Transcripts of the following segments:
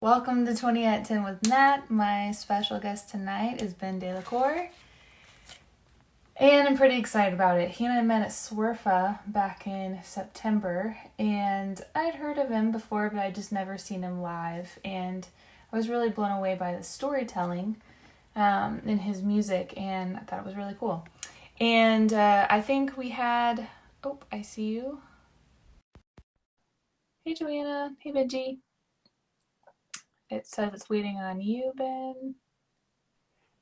Welcome to 20 at 10 with Nat. My special guest tonight is Ben De La Cour, and I'm pretty excited about it. He and I met at Swerfa back in September, and I'd heard of him before, but I'd just never seen him live, and I was really blown away by the storytelling in his music, and I thought it was really cool. And I think we had, oh, I see you. Hey, Joanna. Hey, Benji. It says it's waiting on you, Ben.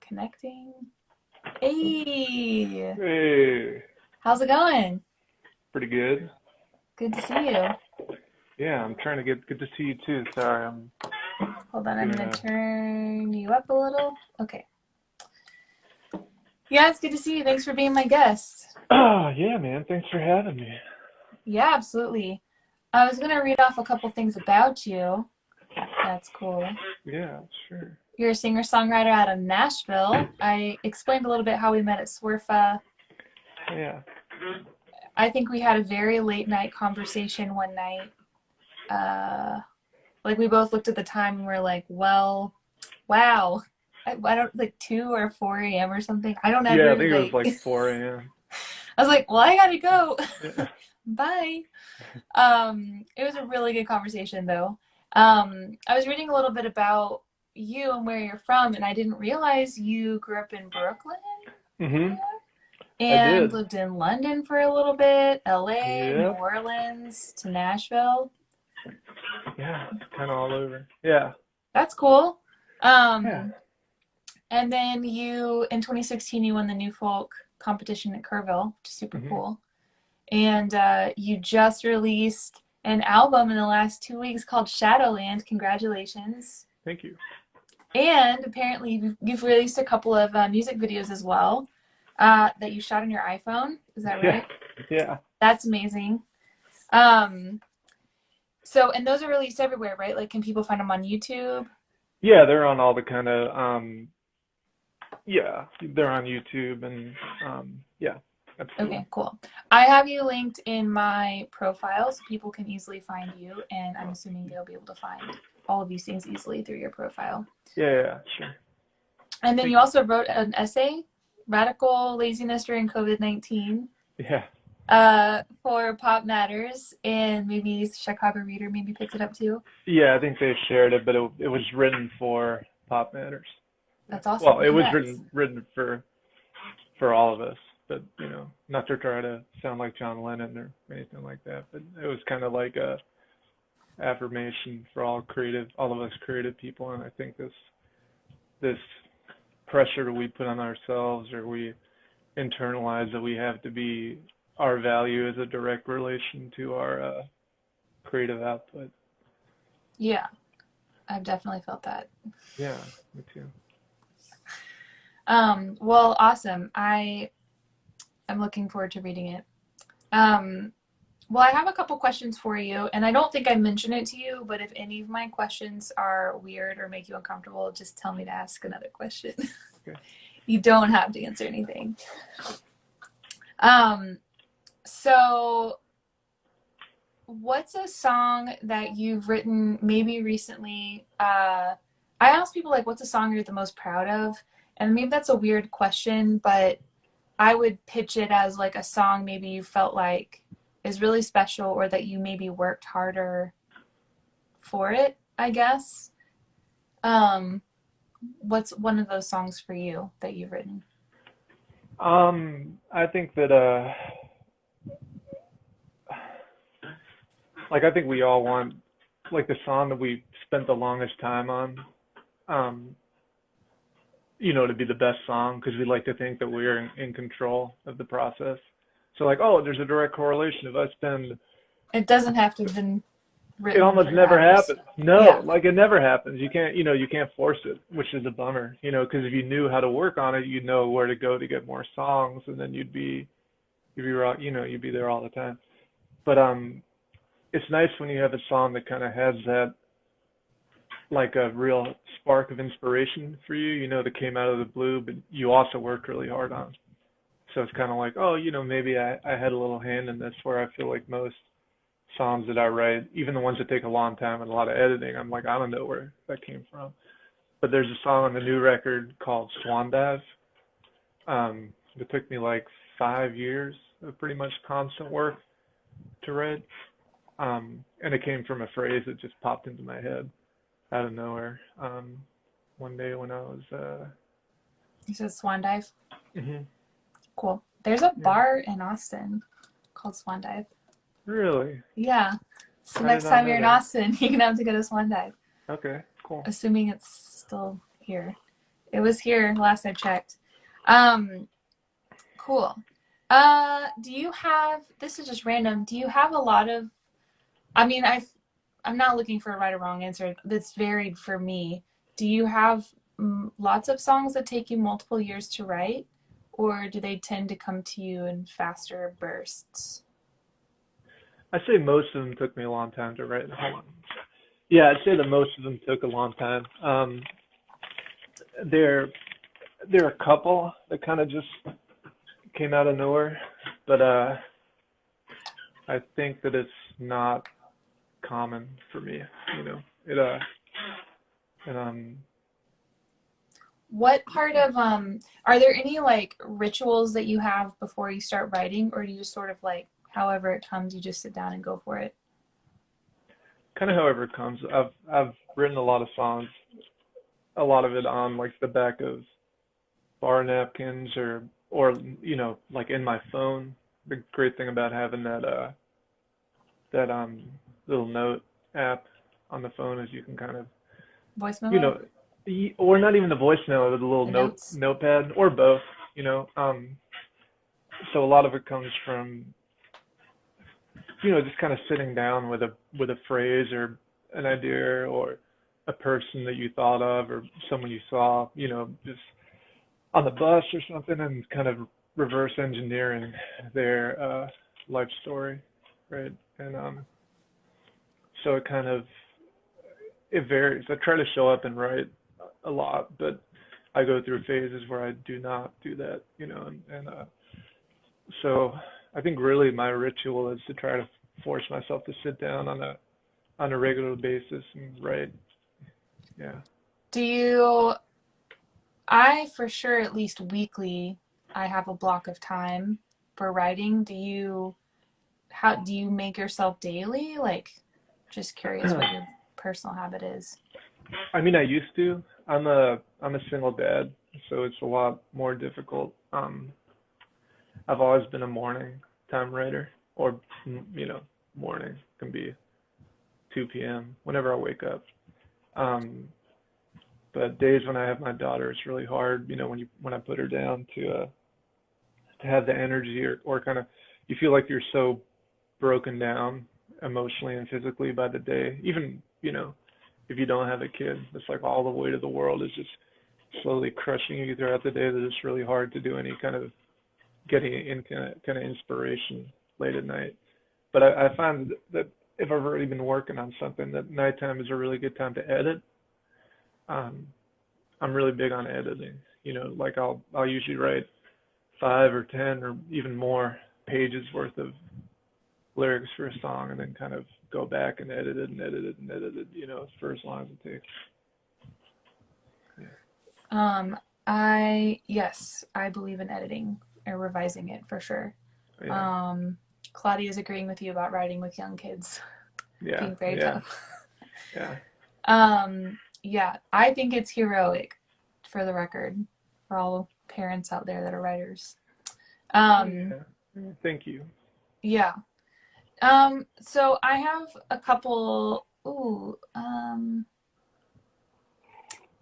Connecting. Hey, Hey, how's it going? pretty good. Good to see you. Yeah, I'm trying to get good to see you too. Sorry, I'm Hold on, I'm doing gonna a. turn you up a little. Okay. Yeah, it's good to see you. Thanks for being my guest. Oh, yeah, man. Thanks for having me. Yeah, absolutely. I was gonna read off a couple things about you. That's cool. Yeah, sure. You're a singer-songwriter out of Nashville. I explained a little bit how we met at Swerfa. Yeah. I think we had a very late night conversation one night. Like we both looked at the time and we're like, well, wow. I don't like 2 or 4 a.m. or something. I don't Yeah, I ever think it was like like 4 a.m. I was like, well, I gotta go. Yeah. Bye. It was a really good conversation though. I was reading a little bit about you and where you're from, and I didn't realize you grew up in Brooklyn Mhm. I and did. lived in London for a little bit, LA, New Yep. Orleans to Nashville. Yeah, kind of all over. Yeah. That's cool. Yeah. Um, and then in 2016, you won the New Folk competition at Kerrville, which is super Mhm. cool. And you just released an album in the last 2 weeks called Shadowland. Congratulations. Thank you. And apparently, you've released a couple of music videos as well that you shot on your iPhone. Is that Yeah. right? Yeah. That's amazing. Um, and those are released everywhere, right? Like, can people find them on YouTube? Yeah, they're on all the kind of yeah, they're on YouTube and yeah, absolutely. Okay, cool. I have you linked in my profile so people can easily find you, and I'm assuming they'll be able to find all of these things easily through your profile. Yeah, yeah, yeah, sure. And then you Thank you. also wrote an essay, Radical Laziness During COVID-19, Yeah. for Pop Matters, and maybe Chicago Reader maybe picked it up too. Yeah, I think they shared it, but it was written for Pop Matters. Yeah. That's Well, awesome. it was Congrats. written for all of us, but not to try to sound like John Lennon or anything like that, but it was kind of like a affirmation for all of us creative people, and I think this pressure we put on ourselves or we internalize that we have to be our value is a direct relation to our creative output. Yeah, I've definitely felt that. Yeah, me too. Well, awesome. I'm looking forward to reading it. Um, well, I have a couple questions for you, and I don't think I mentioned it to you, but if any of my questions are weird or make you uncomfortable, just tell me to ask another question. Okay. You don't have to answer anything. Um, so what's a song that you've written maybe recently? I ask people like, what's a song you're the most proud of? And maybe that's a weird question, but I would pitch it as like a song maybe you felt like is really special or that you maybe worked harder for it, I guess. Um, what's one of those songs for you that you've written? I think that like I think we all want like the song that we spent the longest time on, um, to be the best song because we like to think that we're in control of the process. So like, oh, there's a direct correlation. If I spend, It doesn't have to have been it written almost for never hours. happens. No, Yeah, like it never happens. You can't force it, which is a bummer. Because if you knew how to work on it, you'd know where to go to get more songs, and then you'd be there all the time. But it's nice when you have a song that kind of has that like a real spark of inspiration for you, that came out of the blue, but you also worked really hard on. So it's kind of like, oh, maybe I had a little hand in this where I feel like most songs that I write, even the ones that take a long time and a lot of editing, I'm like, I don't know where that came from. But there's a song on the new record called Swan Dive. It took me like 5 years of pretty much constant work to write. And it came from a phrase that just popped into my head out of nowhere. One day when I was, You said Swan Dive. mhm, Cool. There's a yeah, bar in Austin called Swan Dive. really? Yeah. So I did next not time know you're in that. Austin, you're gonna have to go to Swan Dive. Okay, cool. Assuming it's still here. It was here last I checked. Um, cool. Do you have, this is just random, do you have a lot of, I mean, I'm not looking for a right or wrong answer. That's varied for me. Do you have lots of songs that take you multiple years to write, or do they tend to come to you in faster bursts? I'd say most of them took me a long time to write. Hold on. Yeah, I'd say that most of them took a long time. There, there are a couple that kind of just came out of nowhere, but I think that it's not common for me. You know, and What part of are there any like rituals that you have before you start writing, or do you just sort of like however it comes, you just sit down and go for it? kind of however it comes. I've written a lot of songs, a lot of it on like the back of bar napkins or like in my phone. The great thing about having that little note app on the phone is you can kind of Voice you memo? know or not even the voice note, but the little The notes? notepad or both. you know um so a lot of it comes from just kind of sitting down with a phrase or an idea or a person that you thought of or someone you saw, just on the bus or something, and kind of reverse engineering their life story, right? And so it varies. I try to show up and write a lot, but I go through phases where I do not do that, and so I think really my ritual is to try to force myself to sit down on a regular basis and write. Yeah. Do you, I for sure at least weekly, I have a block of time for writing. How do you make yourself daily? Like, just curious what your personal habit is. I mean, I used to. I'm a single dad, so it's a lot more difficult. I've always been a morning time writer, or you know, morning can be 2 p.m. whenever I wake up. Um, but days when I have my daughter, it's really hard. When I put her down to have the energy or kind of you feel like you're so broken down emotionally and physically by the day. Even if you don't have a kid, it's like all the weight of the world is just slowly crushing you throughout the day. That it's really hard to do any kind of getting in kind of inspiration late at night. But I find that if I've already been working on something, that nighttime is a really good time to edit. Um, I'm really big on editing. Like I'll usually write 5 or 10 or even more pages worth of lyrics for a song, and then kind of go back and edit it and edit it and edit it, for as long as it takes. Yeah. Um, yes, I believe in editing or revising it for sure. Yeah. Um, Claudia is agreeing with you about writing with young kids Yeah. being very Yeah. tough. Yeah. Yeah, I think it's heroic for the record for all parents out there that are writers. Oh Um, yeah. Thank you. yeah. So I have a couple.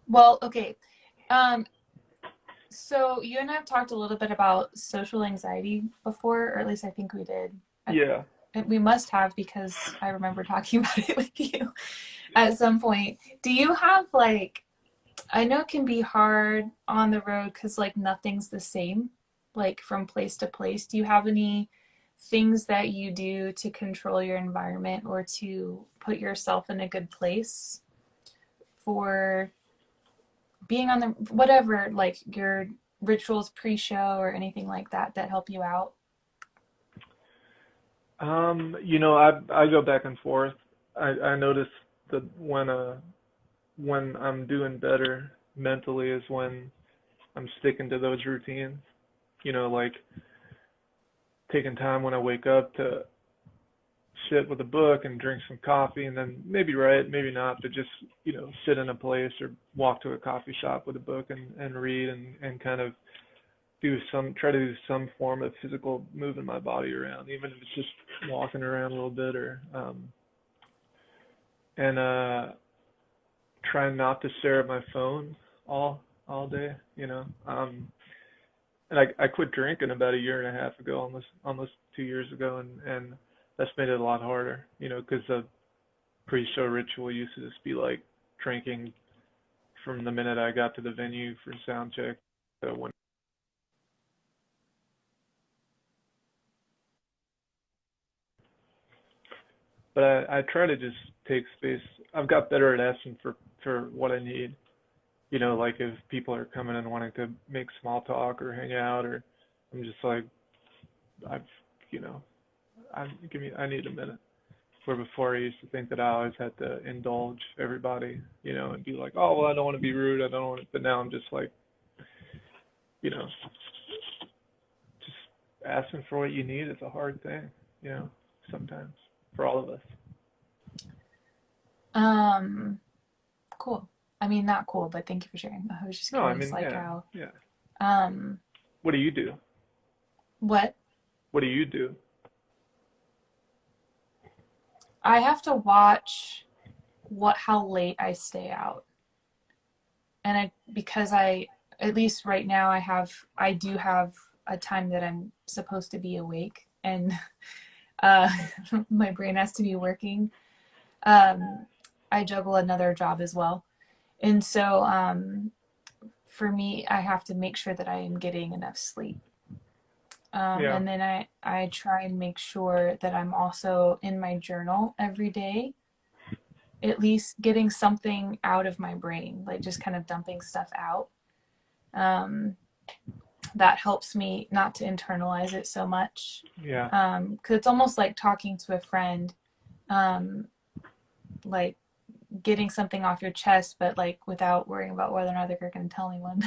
Well, okay. Um, so you and I have talked a little bit about social anxiety before, or at least I think we did. I, Yeah. we must have because I remember talking about it with you at some point. Do you have like, I know it can be hard on the road because like nothing's the same, like from place to place. Do you have any things that you do to control your environment or to put yourself in a good place for being on the whatever, like your rituals pre-show or anything like that that help you out? I go back and forth. I notice that when I'm doing better mentally is when I'm sticking to those routines. Like taking time when I wake up to sit with a book and drink some coffee and then maybe write, maybe not, but just, sit in a place or walk to a coffee shop with a book and read and kind of try to do some form of physical moving my body around, even if it's just walking around a little bit or, and, trying not to stare at my phone all day, and I quit drinking about a year and a half ago, almost 2 years ago, and that's made it a lot harder, because the pre-show ritual used to just be like drinking from the minute I got to the venue for sound check. So when, but I try to just take space. I've got better at asking for what I need. Like if people are coming and wanting to make small talk or hang out, or I'm just like, I've, you know, I need a minute. Where before I used to think that I always had to indulge everybody, and be like, oh, well, I don't want to be rude. I don't want to, but now I'm just like, you know, just asking for what you need is a hard thing, sometimes for all of us. Um, cool. I mean, not cool, but thank you for sharing. I was just No, I curious, mean, like yeah, how, yeah. um, What do you do? what? What do you do? I have to watch how late I stay out. And because at least right now, I do have a time that I'm supposed to be awake and, uh, my brain has to be working. Um, I juggle another job as well. And so, for me, I have to make sure that I am getting enough sleep. Yeah, And then I try and make sure that I'm also in my journal every day, at least getting something out of my brain, like just kind of dumping stuff out. Um, that helps me not to internalize it so much. yeah, Because it's almost like talking to a friend, um, like getting something off your chest, but like without worrying about whether or not they're going to tell anyone.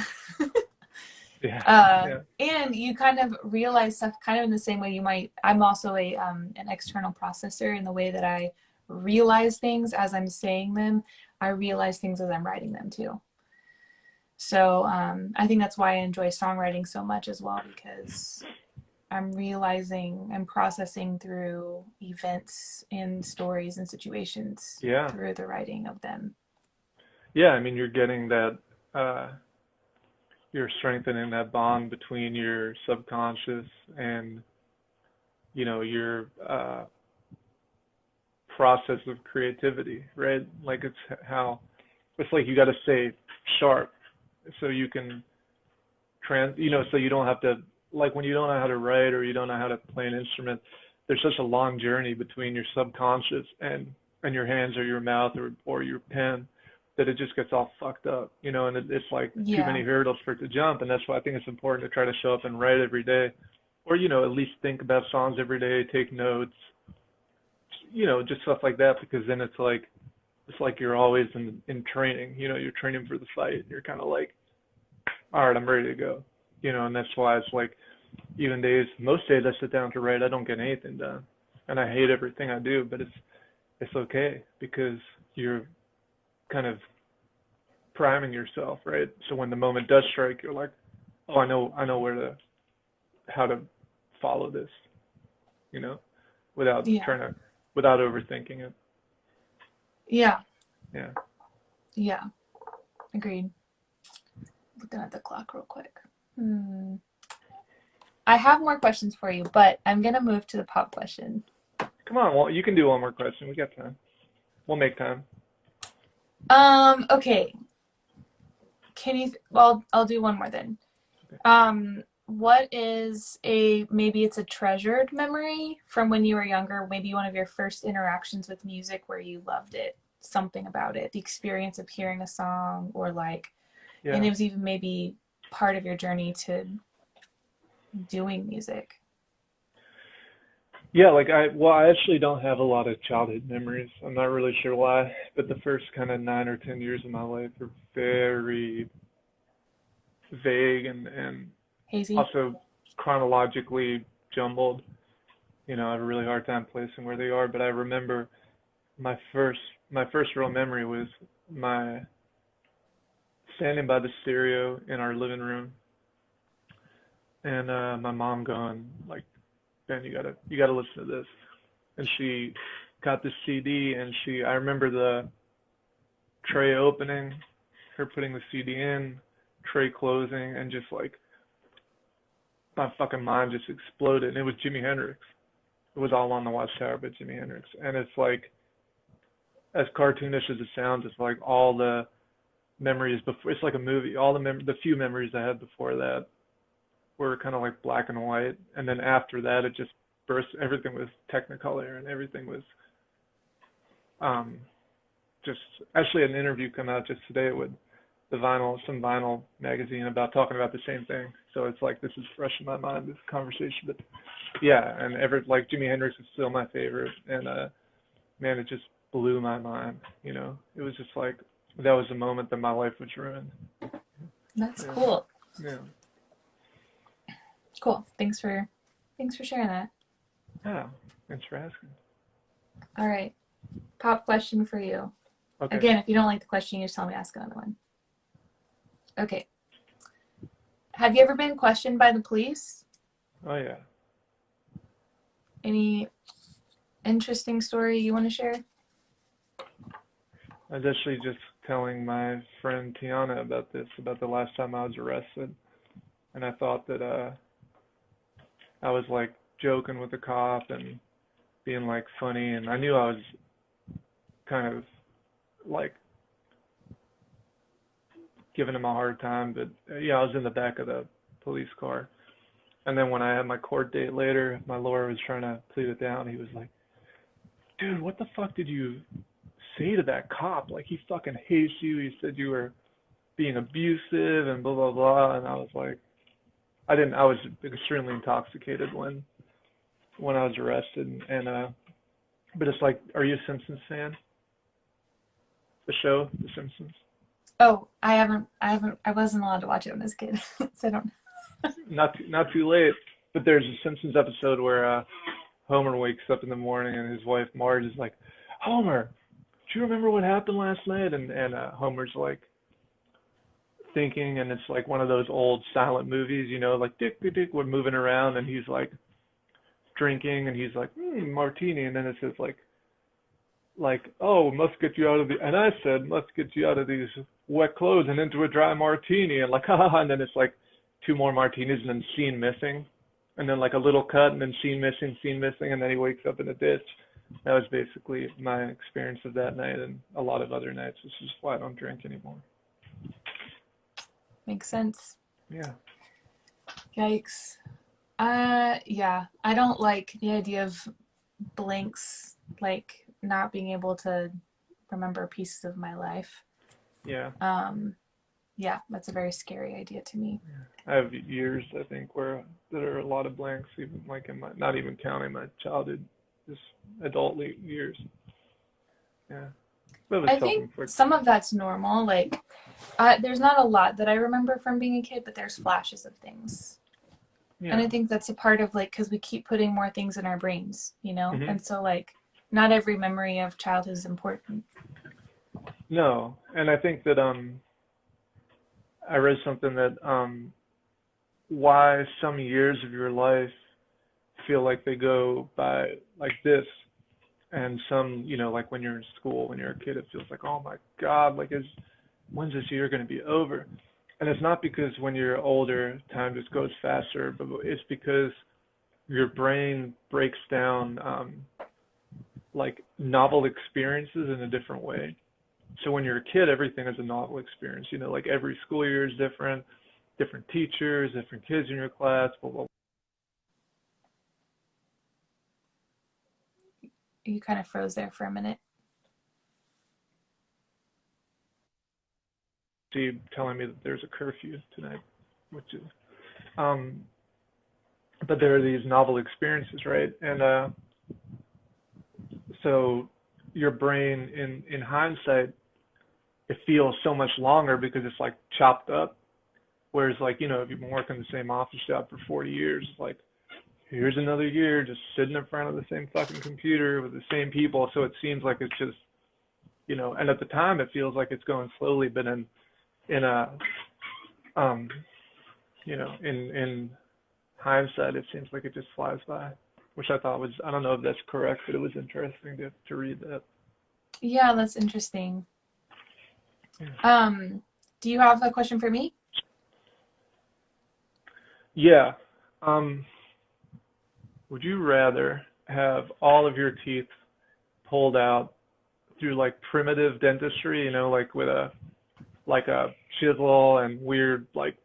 yeah, yeah, And you kind of realize stuff kind of in the same way you might. I'm also an external processor in the way that I realize things as I'm saying them. I realize things as I'm writing them too. So I think that's why I enjoy songwriting so much as well, because I'm processing through events and stories and situations yeah, through the writing of them. yeah. I mean, you're getting that. You're strengthening that bond between your subconscious and your process of creativity, right? Like it's like you got to stay sharp so you can so you don't have to, like when you don't know how to write or you don't know how to play an instrument, there's such a long journey between your subconscious and your hands or your mouth or your pen that it just gets all fucked up, and it's like too many Yeah, hurdles for it to jump, and that's why I think it's important to try to show up and write every day, or at least think about songs every day, take notes, just stuff like that, because then it's like you're always in training, you're training for the fight. You're kind of like, all right, I'm ready to go, and that's why it's like even most days I sit down to write, I don't get anything done, and I hate everything I do, but it's okay because you're kind of priming yourself, right? So when the moment does strike, you're like, oh, I know how to follow this, you know, without yeah, trying to, without overthinking it. yeah, Yeah. yeah. Agreed. Looking at the clock real quick. Hmm. I have more questions for you, but I'm gonna move to the pop question. Come on, well, you can do one more question. We got time. We'll make time. Okay. Well, I'll do one more then. Okay. What is maybe it's a treasured memory from when you were younger, maybe one of your first interactions with music where you loved it, something about it, the experience of hearing a song, or like, and Yeah. it was even maybe part of your journey to doing music. Yeah, like I actually don't have a lot of childhood memories. I'm not really sure why, but the first kind of 9 or 10 years of my life were very vague and Hazy? also chronologically jumbled. I have a really hard time placing where they are, but I remember my first my first real memory was my standing by the stereo in our living room and my mom going like, Ben, you gotta listen to this. And she got the CD and I remember the tray opening, her putting the CD in, tray closing, and just like my fucking mind just exploded. And it was Jimi Hendrix. It was All on the Watchtower by Jimi Hendrix. And it's like, as cartoonish as it sounds, it's like all the memories before. It's like a movie. All the few memories I had before that were kind of like black and white, and then after that, it just burst. Everything was Technicolor, and everything was um just actually an interview come out just today with some vinyl magazine about talking about the same thing. So it's like this is fresh in my mind, this conversation. But yeah, and ever like Jimi Hendrix is still my favorite, and man, it just blew my mind. It was just like that was the moment that my life was ruined. That's Yeah, cool. yeah, Cool. Thanks for sharing that. yeah. Thanks for asking. All right. Pop question for you. Okay. Again, if you don't like the question, you just tell me to ask another one. Okay. Have you ever been questioned by the police? Oh yeah. Any interesting story you want to share? I was actually just telling my friend Tiana about this, about the last time I was arrested, and I thought that I was like joking with the cop and being like funny, and I knew I was kind of like giving him a hard time, but yeah, I was in the back of the police car. And then when I had my court date later, my lawyer was trying to plead it down. He was like, "Dude, what the fuck did you say to that cop? Like he fucking hates you. He said you were being abusive and blah blah blah." And I was like, I didn't. I was extremely intoxicated when I was arrested, and but it's like, are you a Simpsons fan? The show, The Simpsons. Oh, I wasn't allowed to watch it when I was a kid, so I don't. Not too late, but there's a Simpsons episode where Homer wakes up in the morning and his wife Marge is like, "Homer, do you remember what happened last night?" And Homer's like thinking, and it's like one of those old silent movies, like Dick Dick, we're moving around, and he's like drinking, and he's like, martini, and then it says like, oh, must get you out of the, and I said, must get you out of these wet clothes and into a dry martini, and like, ha ha ha, and then it's like two more martinis, and then scene missing, and then like a little cut, and then scene missing, and then he wakes up in a ditch. That was basically my experience of that night and a lot of other nights. This is why I don't drink anymore. Makes sense. Yeah. Yikes. Yeah, I don't like the idea of blanks, like not being able to remember pieces of my life. Yeah. Um, yeah, that's a very scary idea to me. I have years, I think, where there are a lot of blanks, even like in my, not even counting my childhood, just adult years. Yeah. That was I think self-inflicted. some of that's normal. Like, there's not a lot that I remember from being a kid, but there's flashes of things. And Yeah. I think that's a part of like, because we keep putting more things in our brains, you know? hmm And so, like, not every memory of childhood is important. No, and I think that I read something that why some years of your life feel like they go by like this, and some, like when you're in school, when you're a kid, it feels like, oh my God, like when's this year going to be over? And it's not because when you're older, time just goes faster, but it's because your brain breaks down like novel experiences in a different way. So when you're a kid, everything is a novel experience. Like every school year is different, different teachers, different kids in your class, blah, blah, blah. You kind of froze there for a minute. See, telling me that there's a curfew tonight, which is, um, but there are these novel experiences, right? And So your brain in hindsight, it feels so much longer because it's like chopped up. Whereas like, if you've been working the same office job for 40 years, it's like, here's another year just sitting in front of the same fucking computer with the same people. So it seems like it's just, and at the time it feels like it's going slowly, but in a, um, in hindsight, it seems like it just flies by, which I thought was, I don't know if that's correct, but it was interesting to read that. Yeah, that's interesting. Yeah. Do you have a question for me? Yeah. Would you rather have all of your teeth pulled out through like primitive dentistry, like with a chisel and weird like,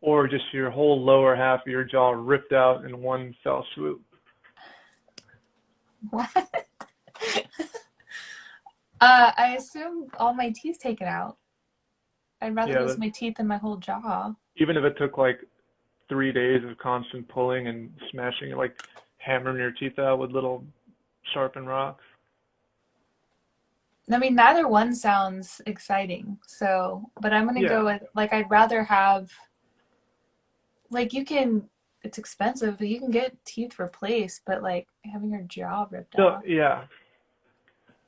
or just your whole lower half of your jaw ripped out in one fell swoop? What? I assume all my teeth taken out. I'd rather Yeah, lose my teeth than my whole jaw. even if it took like 3 days of constant pulling and smashing, like hammering your teeth out with little sharpened rocks. I mean, neither one sounds exciting. So, but I'm gonna Yeah. go with like I'd rather have like it's expensive, but you can get teeth replaced, but like having your jaw ripped So off. yeah.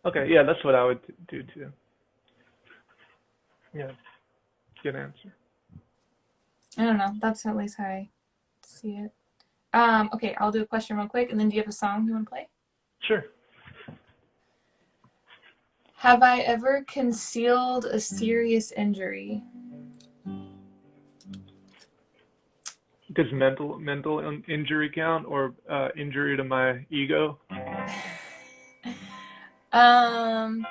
Okay. Yeah, that's what I would do too. Yeah. Good answer. I don't know. That's at least how I see it. Okay, I'll do a question real quick, and then do you have a song you want to play? Sure. Have I ever concealed a serious injury? Does mental injury count, or injury to my ego? Um,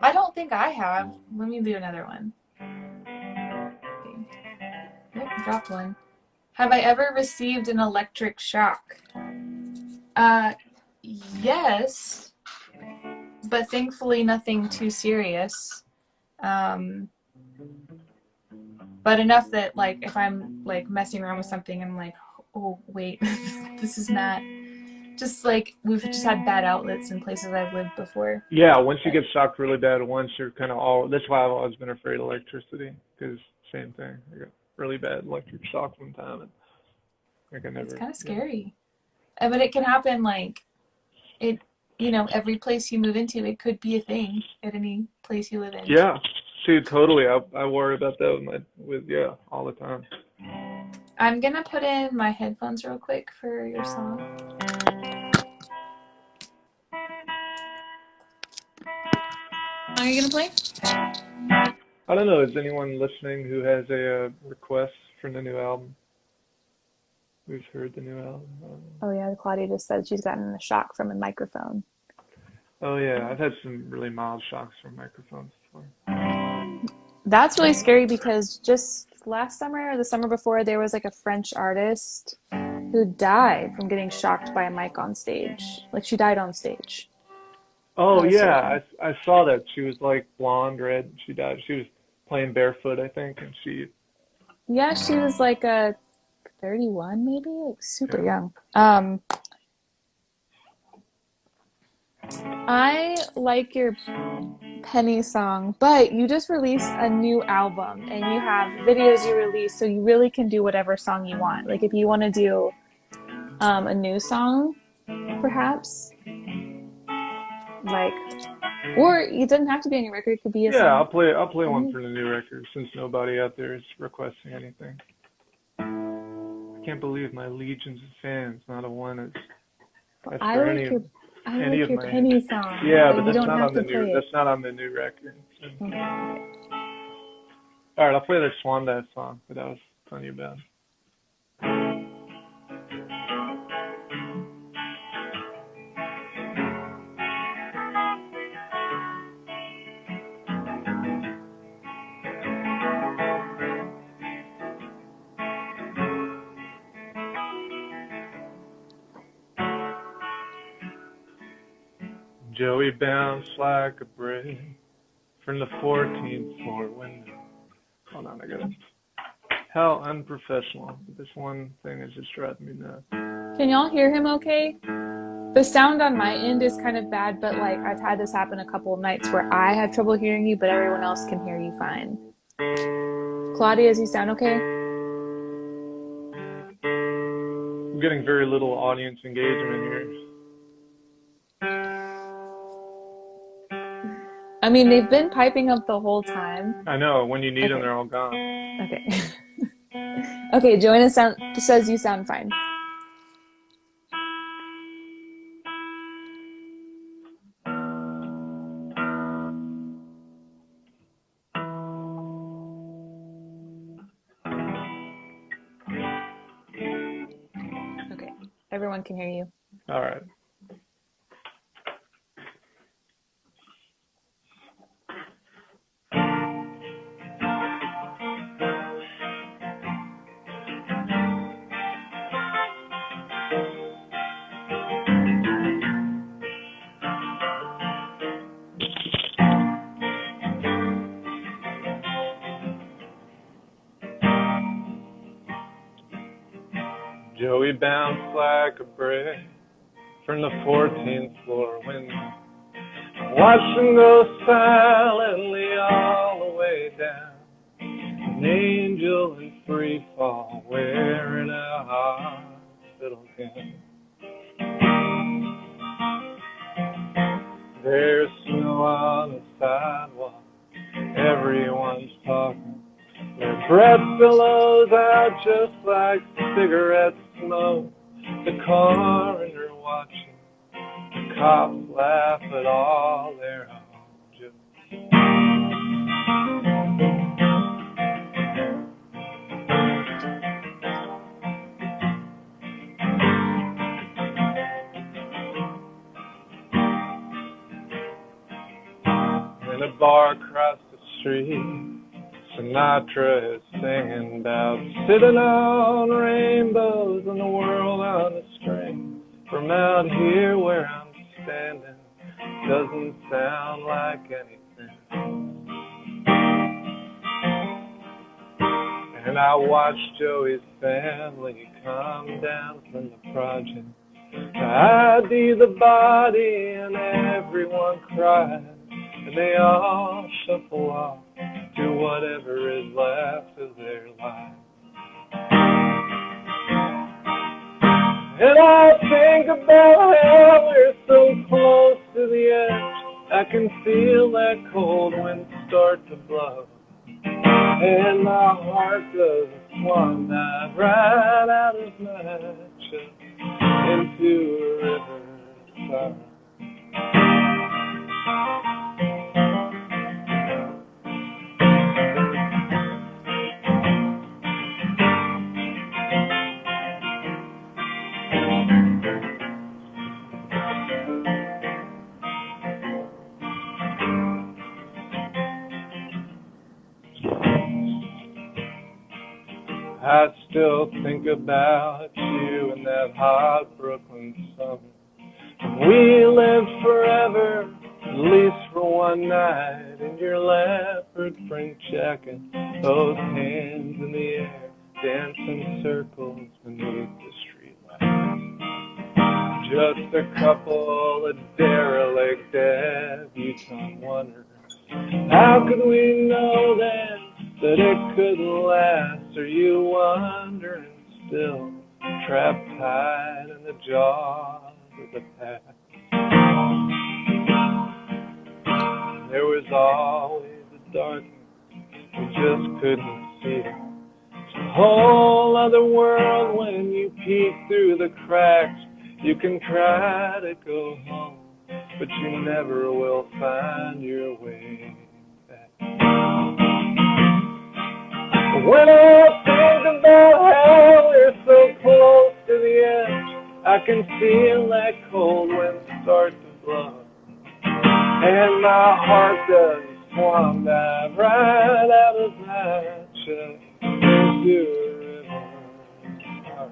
I don't think I have. Let me do another one. Okay. Yep, dropped one. Have I ever received an electric shock? Uh, yes, but thankfully nothing too serious. Um, but enough that like if I'm like messing around with something, I'm like, oh wait, this is not just like we've just had bad outlets in places I've lived before. Yeah, once you But get shocked really bad once, you're kind of all. That's why I've always been afraid of electricity, because same thing. I got really bad electric shock one time, and like I it's never. kind of Yeah. scary. But it can happen like it, every place you move into, it could be a thing at any place you live in. Yeah. Dude, totally. I worry about that with yeah all the time. I'm gonna put in my headphones real quick for your song. Are you gonna play? I don't know. Is anyone listening who has a request for the new album? Who's heard the new album? Oh yeah, Claudia just said she's gotten a shock from a microphone. Oh yeah, I've had some really mild shocks from microphones before. That's really scary because just last summer or the summer before, there was like a French artist who died from getting shocked by a mic on stage. Like she died on stage. That Oh was so yeah, young. I saw that. She was like blonde, red. She died. She was playing barefoot, I think, and she Yeah, she was like a 31 maybe, like super yeah. young. I like your Penny song, but you just released a new album and you have videos you release, so you really can do whatever song you want. Like if you want to do a new song, perhaps, like, or it doesn't have to be on your record, it could be a Yeah, song I'll play from one you. for the new record since nobody out there is requesting anything. I can't believe my legions of fans, not a one is But that's for any I any like of your my. Penny song, Yeah, but but you don't have to play it. that's not on the new record. So. Okay. All right, I'll play that Swan Dive song that I was telling you about. Joey bounced like a brick from the 14th floor window. Hold on, I got it. How unprofessional. This one thing is just driving me nuts. Can y'all hear him okay? The sound on my end is kind of bad, but like I've had this happen a couple of nights where I have trouble hearing you, but everyone else can hear you fine. Claudia, does he sound okay? I'm getting very little audience engagement here. I mean, they've been piping up the whole time. I know, when you need them, Okay. they're all gone. Okay. Okay, Joanna says you sound fine. Okay. Everyone can hear you. All right. Joey bounced like a brick from the 14th floor window. Watch him go silently all the way down. An angel in free fall wearing a hospital gown. There's snow on the sidewalk. Everyone's talking. Their breath billows out just like cigarette smoke. The coroner watching. The cops laugh at all their own jokes. In a bar across the street, Sinatra is singing about sitting on rainbows and the world on a string. From out here where I'm standing, doesn't sound like anything. And I watched Joey's family come down from the project to ID the body, and everyone cried, and they all shuffle off to whatever is left of their lives. And I think about how we're so close to the edge. I can feel that cold wind start to blow, and my heart does a swan dive right out of my chest into a river of sorrow. I still think about you in that hot Brooklyn summer. We lived forever, at least for one night, in your leopard print jacket, those hands in the air, dancing circles beneath the streetlight. Just a couple of derelict debutante wonders. How could we know then that it couldn't last? Are you wondering still, trapped tight in the jaws of the past? There was always a darkness, we just couldn't see it. It's a whole other world when you peek through the cracks. You can try to go home, but you never will find your way back. When I think about how we're so close to the edge, I can feel that cold wind start to blow, and my heart does swan dive right out of my chest into a river of sorrow.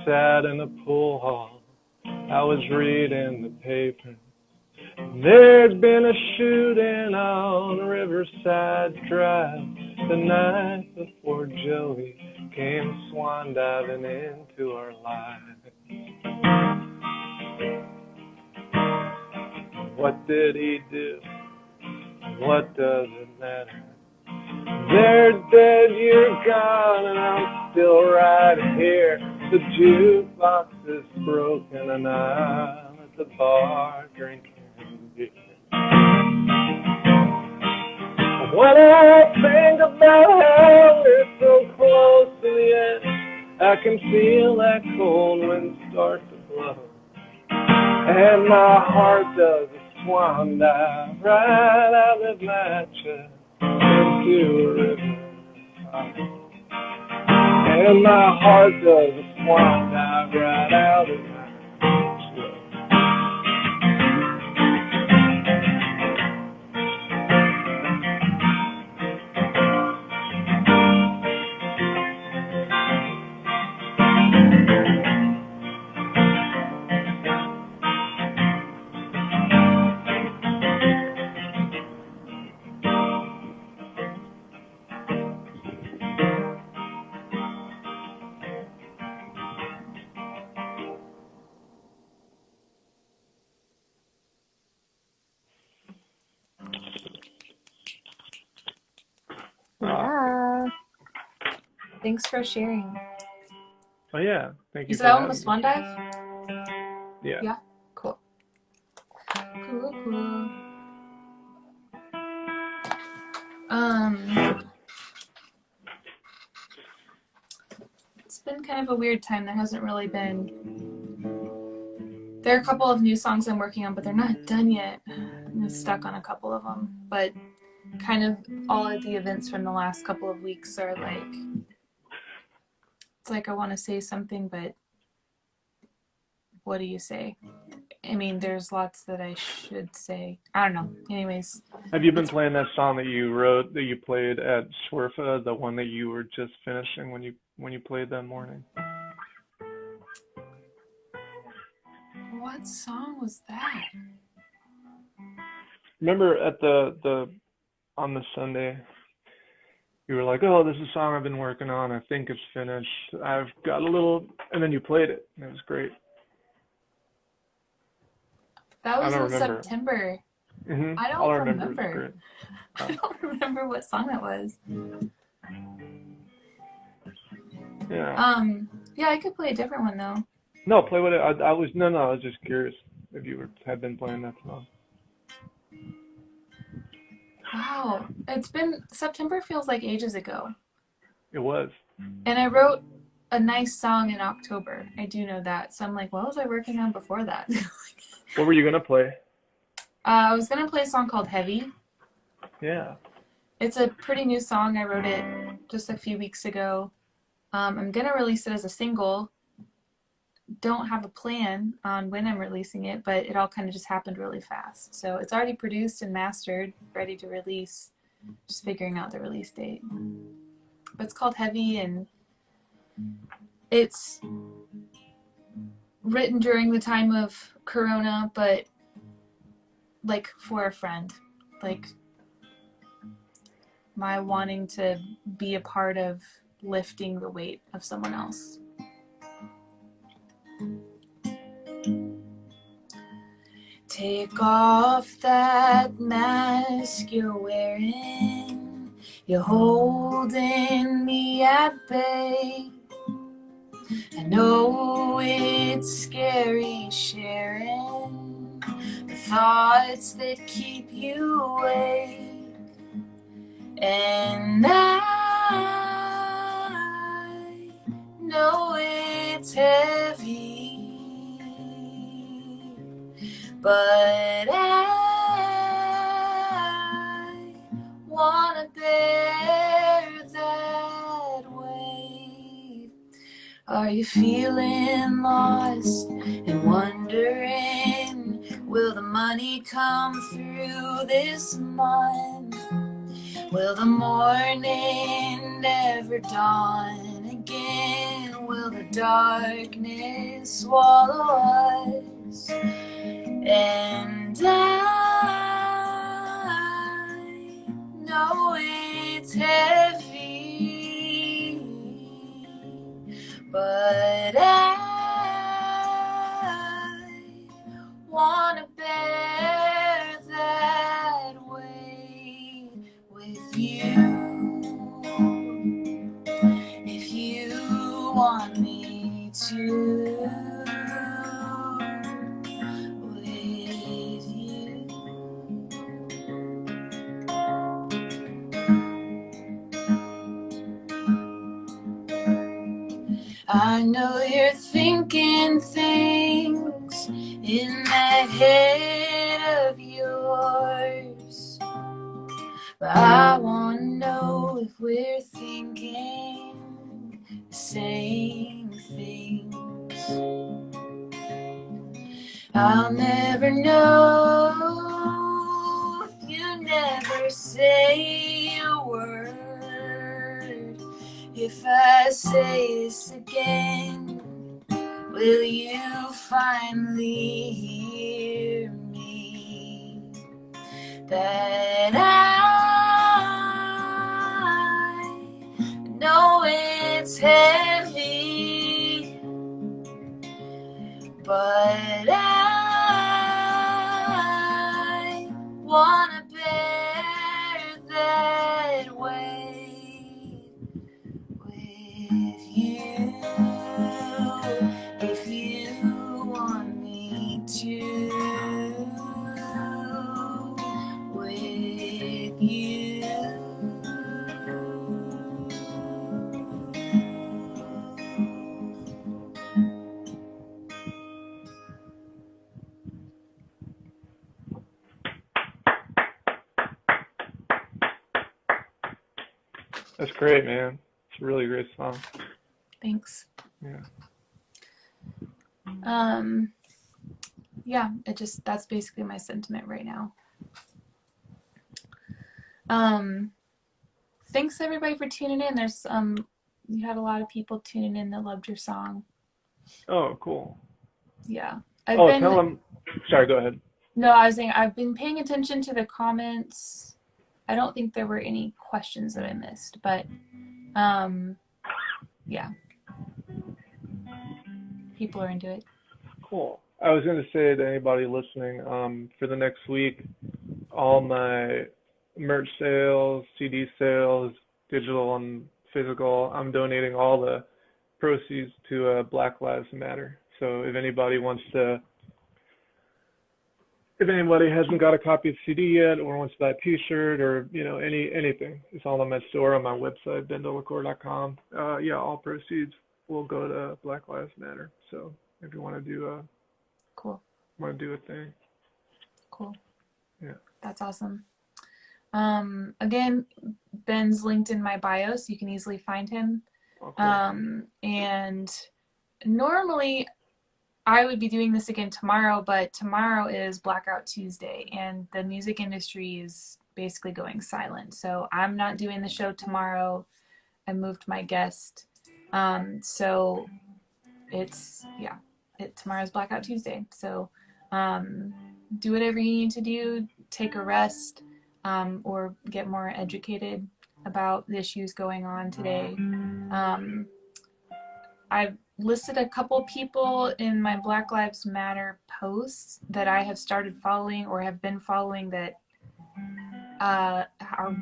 sat in a pool hall. I was reading the paper. There'd been a shooting on Riverside Drive the night before Joey came swan diving into our lives. What did he do? What does it matter? They're dead, you're gone, and I'm still right here. The jukebox is broken, and I'm at the bar drinking beer. When I think about how we're so close to the end, I can feel that cold wind start to blow, and my heart does a swan dive right out of my chest into a river. And my heart does a swan dive right out of my chest. Yeah. Thanks for sharing. Oh yeah, thank you You for said that one having was me. Swan Dive? Yeah. Yeah. Cool. Cool. It's been kind of a weird time. There hasn't really been. There are a couple of new songs I'm working on, but they're not done yet. I'm stuck on a couple of them, but kind of all of the events from the last couple of weeks are like, it's like I want to say something, but what do you say? I mean, there's lots that I should say. I don't know. Anyways, Have you been playing that song that you wrote that you played at Swerfa, the one that you were just finishing when you played that morning? what song was that? Remember at the on the Sunday, you were like, "Oh, this is a song I've been working on. I think it's finished. I've got a little," and then you played it, and it was great. That I was don't in remember. September. I All I don't remember is remember. great. I Oh, don't remember what song that was. yeah. Yeah, I could play a different one though. No, play what I was. No, I was just curious if you had been playing that song. Wow, it's been September feels like ages ago. It was. And I wrote a nice song in October. I do know that. So I'm like, what was I working on before that? What were you gonna play? I was gonna play a song called Heavy. Yeah. It's a pretty new song. I wrote it just a few weeks ago. I'm gonna release it as a single. Don't have a plan on when I'm releasing it, but it all kind of just happened really fast. So it's already produced and mastered, ready to release. Just figuring out the release date. But it's called Heavy, and it's written during the time of Corona, but like for a friend. Like my wanting to be a part of lifting the weight of someone else. Take off that mask you're wearing. You're holding me at bay. I know it's scary sharing the thoughts that keep you awake. And I know it's heavy, but I wanna bear that weight. Are you feeling lost and wondering, will the money come through this month? Will the morning never dawn again? will the darkness swallow us? And I know it's heavy, but I wanna bear that weight with you. If you want me to, with you. I know you're thinking things in that head of yours, but I wanna know if we're thinking the same things. I'll never know if you never say a word. If I say this again, will you finally hear me? That I know it's heavy, but I wanna bear that weight with you. If you want me to, with you. That's great, man. It's a really great song. Thanks. Yeah. Yeah, that's basically my sentiment right now. Thanks everybody for tuning in. There's you had a lot of people tuning in that loved your song. Oh, cool. Yeah. Tell them. Sorry, go ahead. No, I was saying I've been paying attention to the comments. I don't think there were any questions that I missed, but yeah. People are into it. Cool. I was going to say to anybody listening, for the next week, all my merch sales, CD sales, digital and physical, I'm donating all the proceeds to Black Lives Matter. So if anybody hasn't got a copy of the CD yet or wants to buy a T-shirt or anything, it's all on my store on my website bendelacour.com. Yeah, all proceeds will go to Black Lives Matter. So if you want to do a thing. Cool. Yeah. That's awesome. Again, Ben's linked in my bio, so you can easily find him. Oh, cool. And normally I would be doing this again tomorrow, but tomorrow is Blackout Tuesday, and the music industry is basically going silent. So I'm not doing the show tomorrow. I moved my guest. So tomorrow's Blackout Tuesday. So do whatever you need to do, take a rest, or get more educated about the issues going on today. I've listed a couple people in my Black Lives Matter posts that I have started following or have been following that are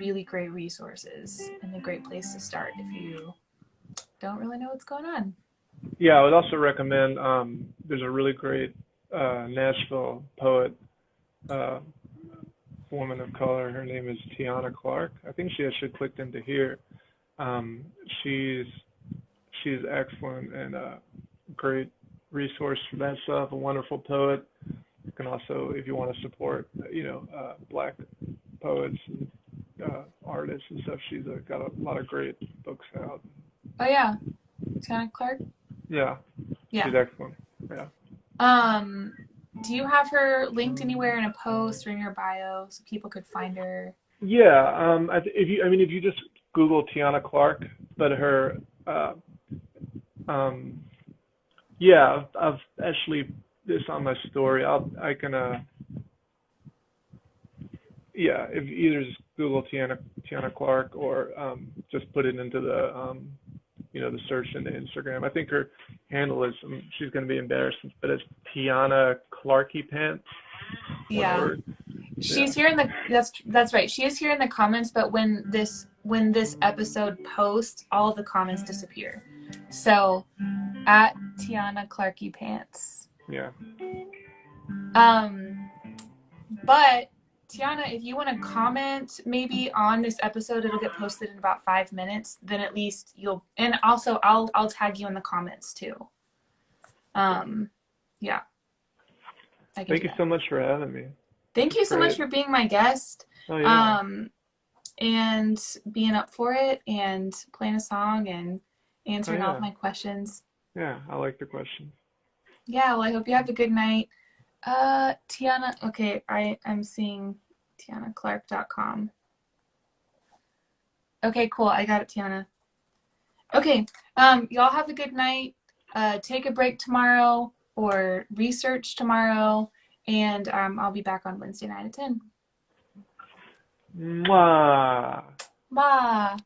really great resources and a great place to start if you don't really know what's going on. Yeah, I would also recommend, there's a really great Nashville poet, woman of color. Her name is Tiana Clark. I think she actually clicked into here. She's excellent and a great resource for that stuff. A wonderful poet. You can also, if you want to support, Black poets and artists and stuff, she's got a lot of great books out. Oh yeah, Tiana Clark. Yeah. She's excellent. Yeah. Do you have her linked anywhere in a post or in your bio so people could find her? Yeah. If you just Google Tiana Clark, but her Um, yeah, I've actually this on my story. I can yeah, if either just Google Tiana Clark or just put it into the the search into Instagram. I think her handle is she's gonna be embarrassed, but it's Tiana Clarky Pants, one Yeah. word. Yeah. She's here in the that's right. She is here in the comments, but when this episode posts, all of the comments disappear. So at Tiana Clarky Pants. Yeah. Um, but Tiana, if you want to comment maybe on this episode, it'll get posted in about 5 minutes. Then at least you'll, and also I'll tag you in the comments too. Um, yeah, I can Thank do you that. so much for having me. Thank It's you so much great. for being my guest. Oh yeah. Um, and being up for it and playing a song and Oh answering all of yeah. my questions. Yeah. I like the questions. Yeah, well, I hope you have a good night. Tiana, okay, I'm seeing tianaclark.com. Okay, cool. I got it, Tiana. Okay, y'all have a good night. Take a break tomorrow or research tomorrow, and I'll be back on Wednesday night at 10. Mwah. Bye.